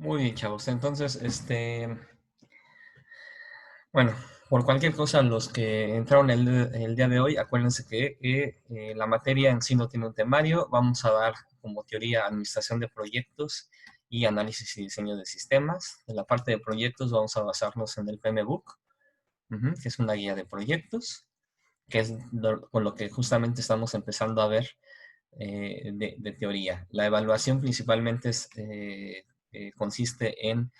Muy bien, chavos. Entonces, bueno, por cualquier cosa, los que entraron el día de hoy, acuérdense que la materia en sí no tiene un temario. Vamos a dar como teoría administración de proyectos y análisis y diseño de sistemas. En la parte de proyectos vamos a basarnos en el PMBOK, que es una guía de proyectos, que es con lo que justamente estamos empezando a ver de teoría. La evaluación principalmente consiste en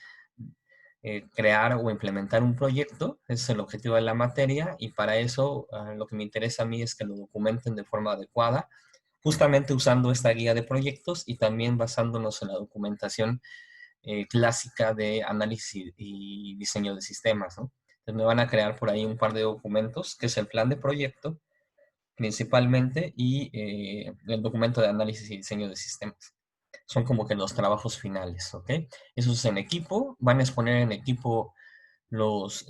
crear o implementar un proyecto, ese es el objetivo de la materia, y para eso lo que me interesa a mí es que lo documenten de forma adecuada, justamente usando esta guía de proyectos y también basándonos en la documentación clásica de análisis y diseño de sistemas, ¿no? Entonces me van a crear por ahí un par de documentos, que es el plan de proyecto principalmente y el documento de análisis y diseño de sistemas. Son como que los trabajos finales, ¿ok? Eso es en equipo. Van a exponer en equipo los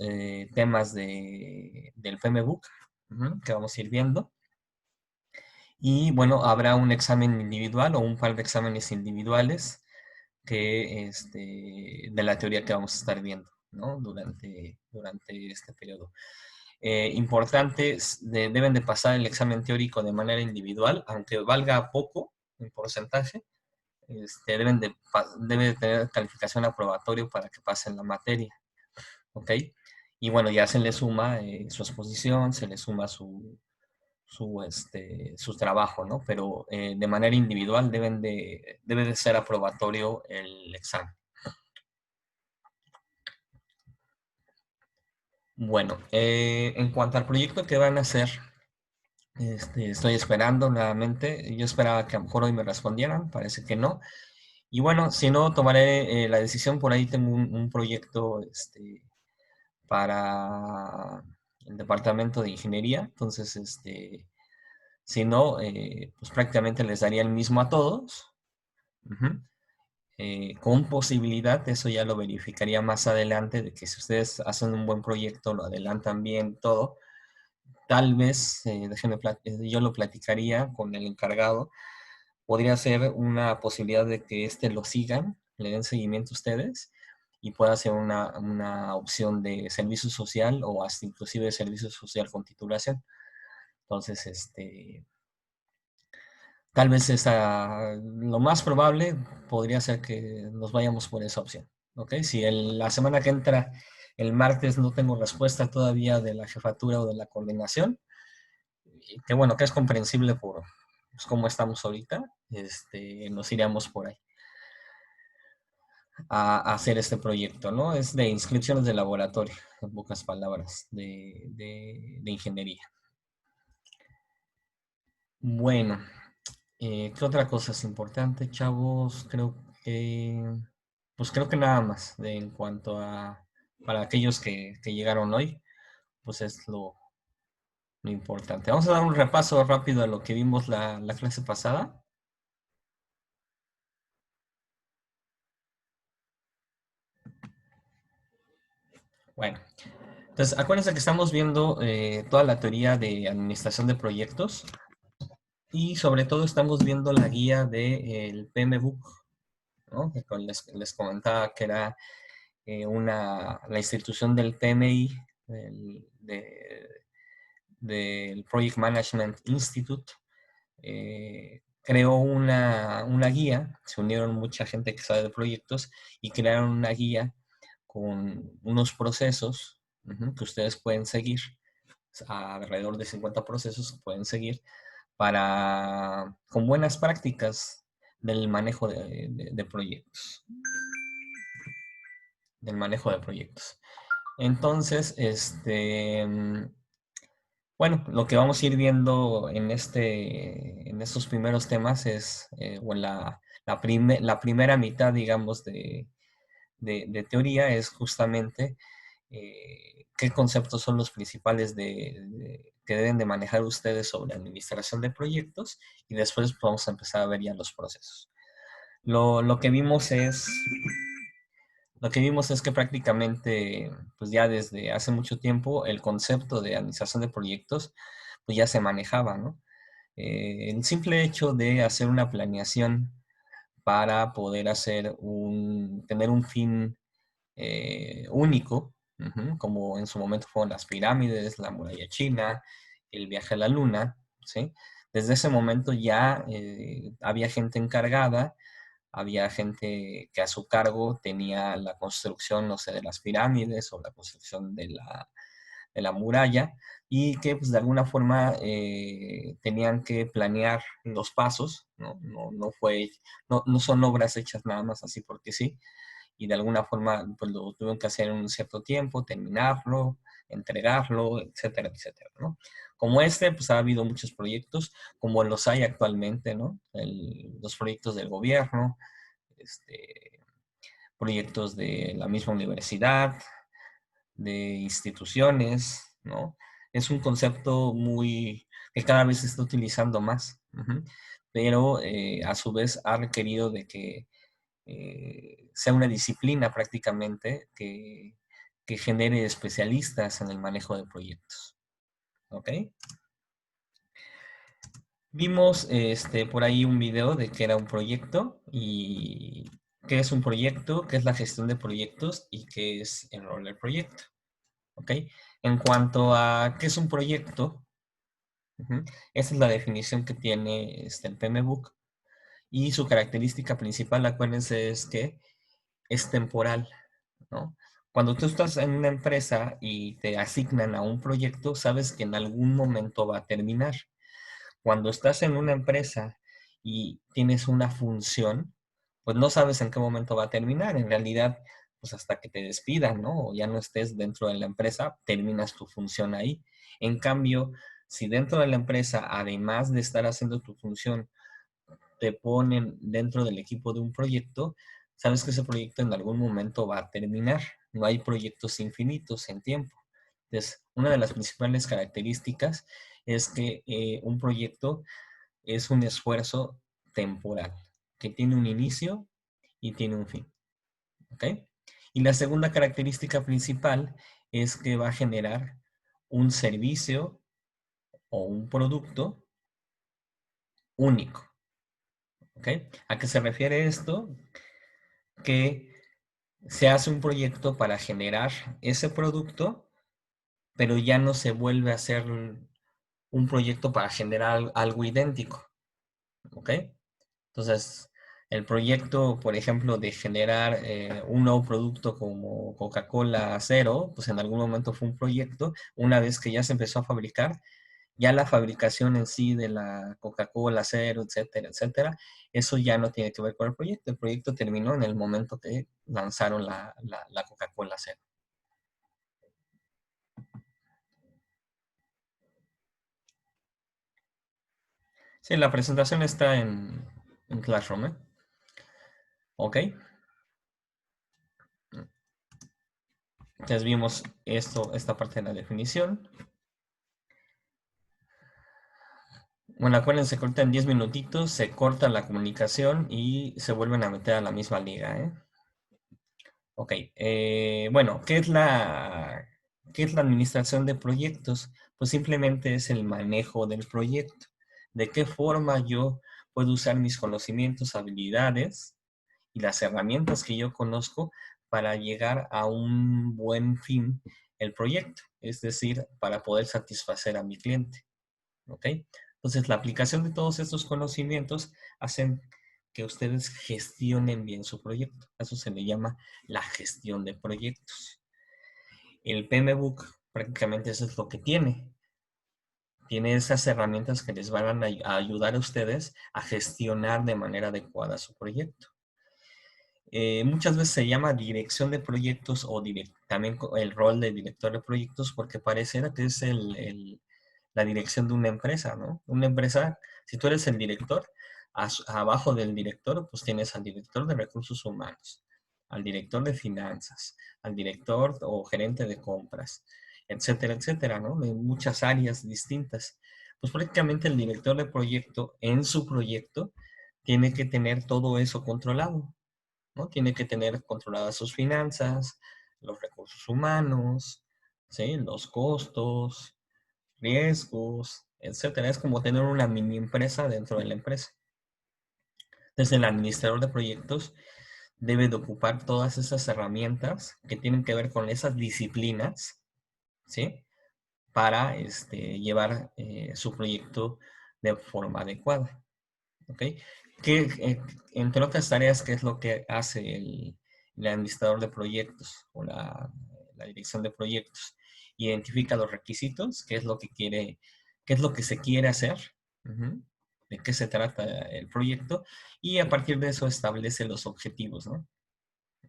temas del PMBOK que vamos a ir viendo. Y bueno, habrá un examen individual o un par de exámenes individuales de la teoría que vamos a estar viendo, ¿no? Durante este periodo. Importantes, deben de pasar el examen teórico de manera individual, aunque valga poco en porcentaje, debe de tener calificación aprobatorio para que pasen la materia, ¿ok? Y bueno, ya se le suma su exposición, se le suma su trabajo, ¿no? Pero de manera individual debe de ser aprobatorio el examen. Bueno, en cuanto al proyecto que van a hacer, estoy esperando nuevamente. Yo esperaba que a lo mejor hoy me respondieran, parece que no. Y bueno, si no, tomaré la decisión. Por ahí tengo un proyecto para el departamento de ingeniería. Entonces, si no, pues prácticamente les daría el mismo a todos. Ujú. Con posibilidad, eso ya lo verificaría más adelante, de que si ustedes hacen un buen proyecto, lo adelantan bien, todo, tal vez, yo lo platicaría con el encargado. Podría ser una posibilidad de que lo sigan, le den seguimiento a ustedes y pueda ser una opción de servicio social o hasta inclusive de servicio social con titulación. Entonces, tal vez lo más probable podría ser que nos vayamos por esa opción. ¿Ok? Si la semana que entra, el martes, no tengo respuesta todavía de la jefatura o de la coordinación, y que bueno, que es comprensible por pues, cómo estamos ahorita, nos iríamos por ahí a hacer este proyecto, ¿no? Es de inscripciones de laboratorio, en pocas palabras, de ingeniería. Bueno, ¿qué otra cosa es importante, chavos? Creo que nada más en cuanto para aquellos que llegaron hoy, pues es lo importante. Vamos a dar un repaso rápido a lo que vimos la clase pasada. Bueno, entonces acuérdense que estamos viendo toda la teoría de administración de proyectos y sobre todo estamos viendo la guía del PMBOK, ¿no? Que les comentaba que era la institución del PMI, del Project Management Institute, creó una guía. Se unieron mucha gente que sabe de proyectos y crearon una guía con unos procesos que ustedes pueden seguir, alrededor de 50 procesos que pueden seguir con buenas prácticas del manejo de proyectos, del manejo de proyectos. Entonces, bueno, lo que vamos a ir viendo en estos primeros temas es, o en la primera mitad, digamos, de teoría, es justamente qué conceptos son los principales que deben de manejar ustedes sobre administración de proyectos, y después vamos a empezar a ver ya los procesos. Lo que vimos es que prácticamente, pues ya desde hace mucho tiempo, el concepto de administración de proyectos, pues ya se manejaba, ¿no? El simple hecho de hacer una planeación para poder tener un fin único, como en su momento fueron las pirámides, la muralla china, el viaje a la luna, ¿sí? Desde ese momento ya había gente encargada, había gente que a su cargo tenía la construcción, no sé, de las pirámides o la construcción de la muralla, y que pues de alguna forma tenían que planear los pasos, ¿no? No son obras hechas nada más así porque sí, y de alguna forma pues lo tuvieron que hacer en un cierto tiempo, terminarlo, entregarlo, etcétera, etcétera, ¿no? Como este, pues ha habido muchos proyectos, como los hay actualmente, ¿no? Los proyectos del gobierno, este, proyectos de la misma universidad, de instituciones, ¿no? Es un concepto que cada vez se está utilizando más, pero a su vez ha requerido de que sea una disciplina prácticamente que genere especialistas en el manejo de proyectos. ¿Ok? Vimos por ahí un video de qué era un proyecto y qué es un proyecto, qué es la gestión de proyectos y qué es el rol del proyecto. ¿Ok? En cuanto a qué es un proyecto, esa es la definición que tiene el PMBOK y su característica principal, acuérdense, es que es temporal, ¿no? Cuando tú estás en una empresa y te asignan a un proyecto, sabes que en algún momento va a terminar. Cuando estás en una empresa y tienes una función, pues no sabes en qué momento va a terminar. En realidad, pues hasta que te despidan, ¿no? O ya no estés dentro de la empresa, terminas tu función ahí. En cambio, si dentro de la empresa, además de estar haciendo tu función, te ponen dentro del equipo de un proyecto, sabes que ese proyecto en algún momento va a terminar. No hay proyectos infinitos en tiempo. Entonces, una de las principales características es que un proyecto es un esfuerzo temporal, que tiene un inicio y tiene un fin. ¿Ok? Y la segunda característica principal es que va a generar un servicio o un producto único. ¿Ok? ¿A qué se refiere esto? Que se hace un proyecto para generar ese producto, pero ya no se vuelve a hacer un proyecto para generar algo idéntico. ¿Ok? Entonces, el proyecto, por ejemplo, de generar un nuevo producto como Coca-Cola Cero, pues en algún momento fue un proyecto. Una vez que ya se empezó a fabricar, ya la fabricación en sí de la Coca-Cola Cero, etcétera, etcétera, eso ya no tiene que ver con el proyecto. El proyecto terminó en el momento que lanzaron la Coca-Cola Cero. Sí, la presentación está en Classroom, ¿eh? Ok. Entonces vimos esta parte de la definición. Bueno, acuérdense que ahorita en 10 minutitos se corta la comunicación y se vuelven a meter a la misma liga, ¿eh? Ok, bueno, qué es la administración de proyectos? Pues simplemente es el manejo del proyecto. ¿De qué forma yo puedo usar mis conocimientos, habilidades y las herramientas que yo conozco para llegar a un buen fin el proyecto? Es decir, para poder satisfacer a mi cliente. ¿Ok? Entonces, la aplicación de todos estos conocimientos hacen que ustedes gestionen bien su proyecto. Eso se le llama la gestión de proyectos. El PMBOK prácticamente eso es lo que tiene. Tiene esas herramientas que les van a ayudar a ustedes a gestionar de manera adecuada su proyecto. Muchas veces se llama dirección de proyectos o también el rol de director de proyectos porque pareciera que es la dirección de una empresa, ¿no? Una empresa, si tú eres el director, abajo del director, pues tienes al director de recursos humanos, al director de finanzas, al director o gerente de compras, etcétera, etcétera, ¿no? De muchas áreas distintas. Pues prácticamente el director de proyecto en su proyecto tiene que tener todo eso controlado, ¿no? Tiene que tener controladas sus finanzas, los recursos humanos, ¿sí? Los costos, riesgos, etcétera. Es como tener una mini empresa dentro de la empresa. Entonces, el administrador de proyectos debe de ocupar todas esas herramientas que tienen que ver con esas disciplinas, ¿sí? Para llevar su proyecto de forma adecuada, ¿ok? Entre otras tareas, ¿qué es lo que hace el administrador de proyectos o la dirección de proyectos? Identifica los requisitos, qué es lo que quiere, qué es lo que se quiere hacer, ujú, de qué se trata el proyecto, y a partir de eso establece los objetivos, ¿no?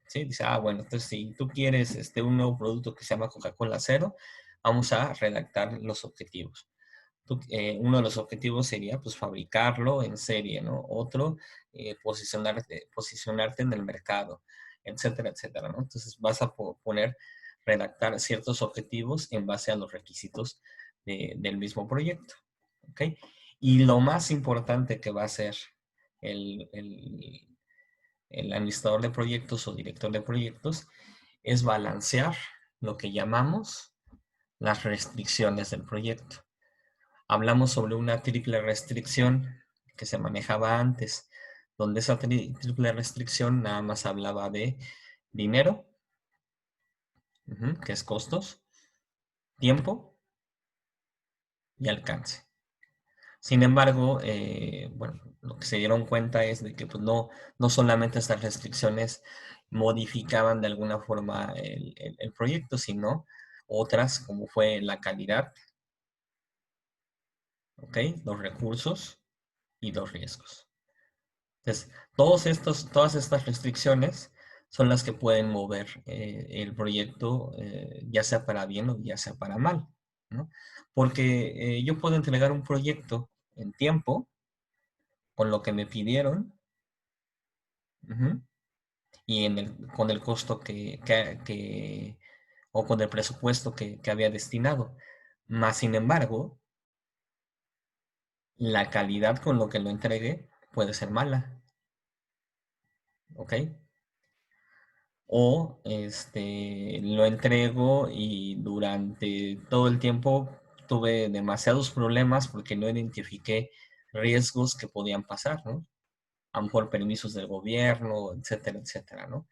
¿Sí? Dice, bueno, entonces si tú quieres un nuevo producto que se llama Coca-Cola Cero, vamos a redactar los objetivos. Uno de los objetivos sería pues fabricarlo en serie, ¿no? Otro, posicionarte en el mercado, etcétera, etcétera, ¿no? Entonces vas a redactar ciertos objetivos en base a los requisitos del mismo proyecto, ¿ok? Y lo más importante que va a ser el, el, el administrador de proyectos o director de proyectos es balancear lo que llamamos las restricciones del proyecto. Hablamos sobre una triple restricción que se manejaba antes, donde esa triple restricción nada más hablaba de dinero, que es costos, tiempo y alcance. Sin embargo, bueno, lo que se dieron cuenta es de que pues, no solamente estas restricciones modificaban de alguna forma el proyecto, sino otras como fue la calidad, ¿ok? Los recursos y los riesgos. Entonces, todas estas restricciones son las que pueden mover el proyecto, ya sea para bien o ya sea para mal, ¿no? Porque yo puedo entregar un proyecto en tiempo, con lo que me pidieron, ujú, y con el costo o con el presupuesto que había destinado. Más sin embargo, la calidad con lo que lo entregué puede ser mala, ¿ok? O lo entrego y durante todo el tiempo tuve demasiados problemas porque no identifiqué riesgos que podían pasar, ¿no? A lo mejor permisos del gobierno, etcétera, etcétera, ¿no?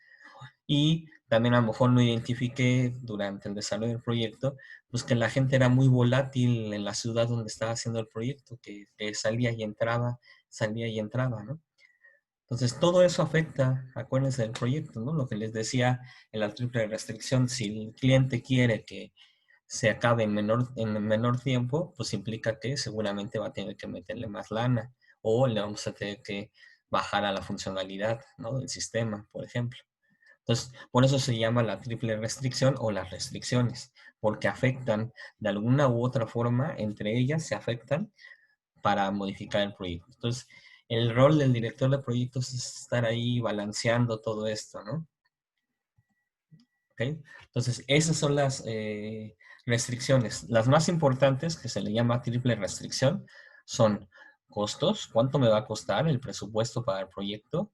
Y también a lo mejor no identifiqué durante el desarrollo del proyecto, pues que la gente era muy volátil en la ciudad donde estaba haciendo el proyecto, que salía y entraba, ¿no? Entonces, todo eso afecta, acuérdense del proyecto, ¿no? Lo que les decía en la triple restricción, si el cliente quiere que se acabe en menor tiempo, pues implica que seguramente va a tener que meterle más lana o le vamos a tener que bajar a la funcionalidad, ¿no? Del sistema, por ejemplo. Entonces, por eso se llama la triple restricción o las restricciones, porque afectan de alguna u otra forma, entre ellas se afectan para modificar el proyecto. Entonces, el rol del director de proyectos es estar ahí balanceando todo esto, ¿no? ¿Ok? Entonces, esas son las restricciones. Las más importantes, que se le llama triple restricción, son costos, cuánto me va a costar el presupuesto para el proyecto,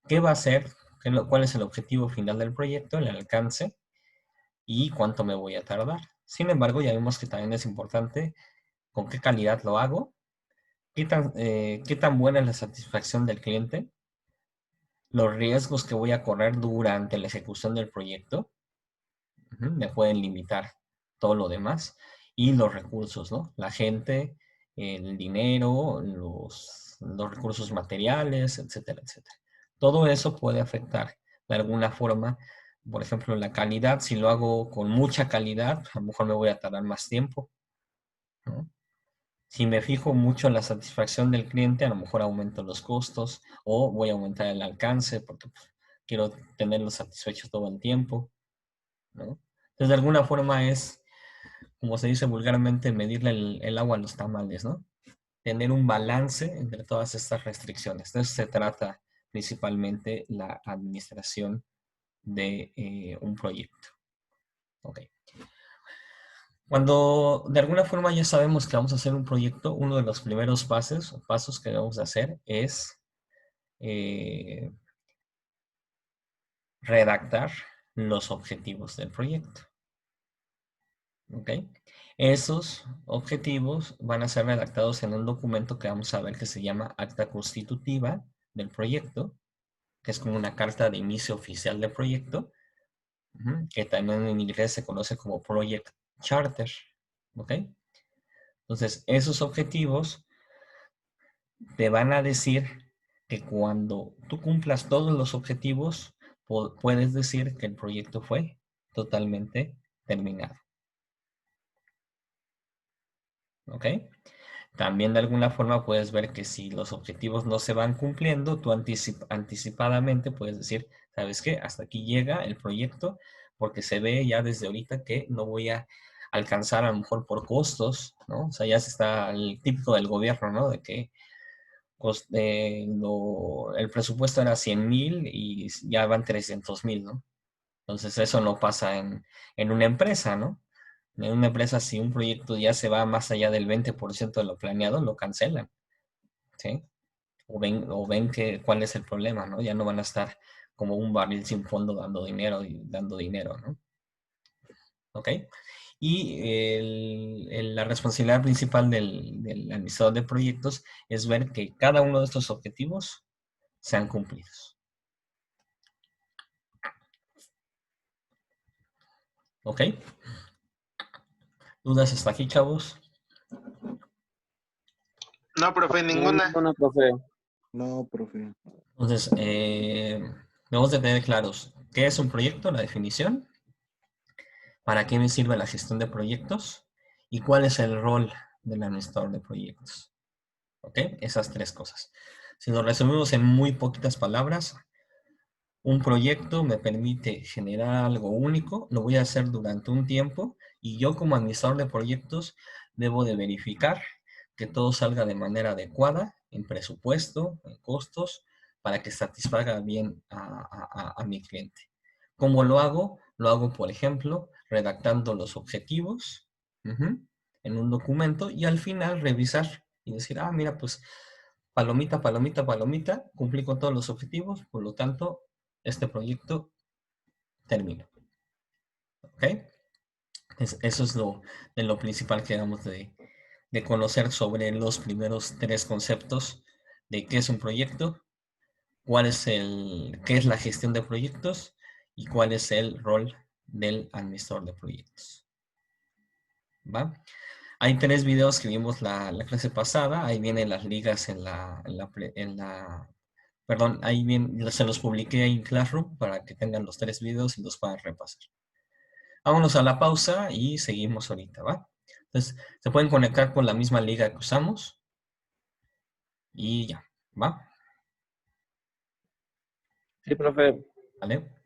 qué va a ser, cuál es el objetivo final del proyecto, el alcance y cuánto me voy a tardar. Sin embargo, ya vimos que también es importante con qué calidad lo hago, qué tan buena es la satisfacción del cliente, los riesgos que voy a correr durante la ejecución del proyecto, me pueden limitar todo lo demás, y los recursos, ¿no? La gente, el dinero, los recursos materiales, etcétera, etcétera. Todo eso puede afectar de alguna forma, por ejemplo, la calidad. Si lo hago con mucha calidad, a lo mejor me voy a tardar más tiempo, ¿no? Si me fijo mucho en la satisfacción del cliente, a lo mejor aumento los costos o voy a aumentar el alcance porque pues, quiero tenerlo satisfecho todo el tiempo, ¿no? Entonces, de alguna forma es, como se dice vulgarmente, medirle el agua a los tamales, ¿no? Tener un balance entre todas estas restricciones. De eso se trata principalmente la administración de un proyecto. Ok. Cuando de alguna forma ya sabemos que vamos a hacer un proyecto, uno de los primeros pasos que debemos hacer es eh, redactar los objetivos del proyecto. ¿Ok? Esos objetivos van a ser redactados en un documento que vamos a ver que se llama Acta Constitutiva del proyecto, que es como una carta de inicio oficial del proyecto, que también en inglés se conoce como Project Charter, ¿ok? Entonces, esos objetivos te van a decir que cuando tú cumplas todos los objetivos, puedes decir que el proyecto fue totalmente terminado, ¿ok? También de alguna forma puedes ver que si los objetivos no se van cumpliendo, tú anticipadamente puedes decir, ¿sabes qué? Hasta aquí llega el proyecto porque se ve ya desde ahorita que no voy a alcanzar a lo mejor por costos, ¿no? O sea, ya se está el típico del gobierno, ¿no? De que el presupuesto era 100,000 y ya van 300,000, ¿no? Entonces eso no pasa en una empresa, ¿no? En una empresa, si un proyecto ya se va más allá del 20% de lo planeado, lo cancelan, ¿sí? O ven cuál es el problema, ¿no? Ya no van a estar como un barril sin fondo dando dinero y dando dinero, ¿no? ¿Ok? Y la responsabilidad principal del administrador de proyectos es ver que cada uno de estos objetivos sean cumplidos. ¿Ok? ¿Dudas hasta aquí, chavos? No, profe, No, ninguna. ninguna, profe. No, profe. Entonces, debemos de tener claros qué es un proyecto, la definición, para qué me sirve la gestión de proyectos y cuál es el rol del administrador de proyectos. ¿Ok? Esas tres cosas. Si lo resumimos en muy poquitas palabras, un proyecto me permite generar algo único, lo voy a hacer durante un tiempo y yo como administrador de proyectos debo de verificar que todo salga de manera adecuada en presupuesto, en costos, para que satisfaga bien a mi cliente. ¿Cómo lo hago? Lo hago, por ejemplo, redactando los objetivos en un documento y al final revisar y decir, ah, mira, pues palomita, palomita, palomita, cumplí con todos los objetivos, por lo tanto, este proyecto termina. ¿Ok? Eso es lo principal que debemos de conocer sobre los primeros tres conceptos de qué es un proyecto, qué es la gestión de proyectos y cuál es el rol del administrador de proyectos. ¿Va? Hay 3 videos que vimos la clase pasada, ahí vienen las ligas perdón, ahí bien, se los publiqué en Classroom para que tengan los 3 videos y los puedan repasar. Vámonos a la pausa y seguimos ahorita, ¿va? Entonces, se pueden conectar con la misma liga que usamos y ya, ¿va? Sí, profe. ¿Vale?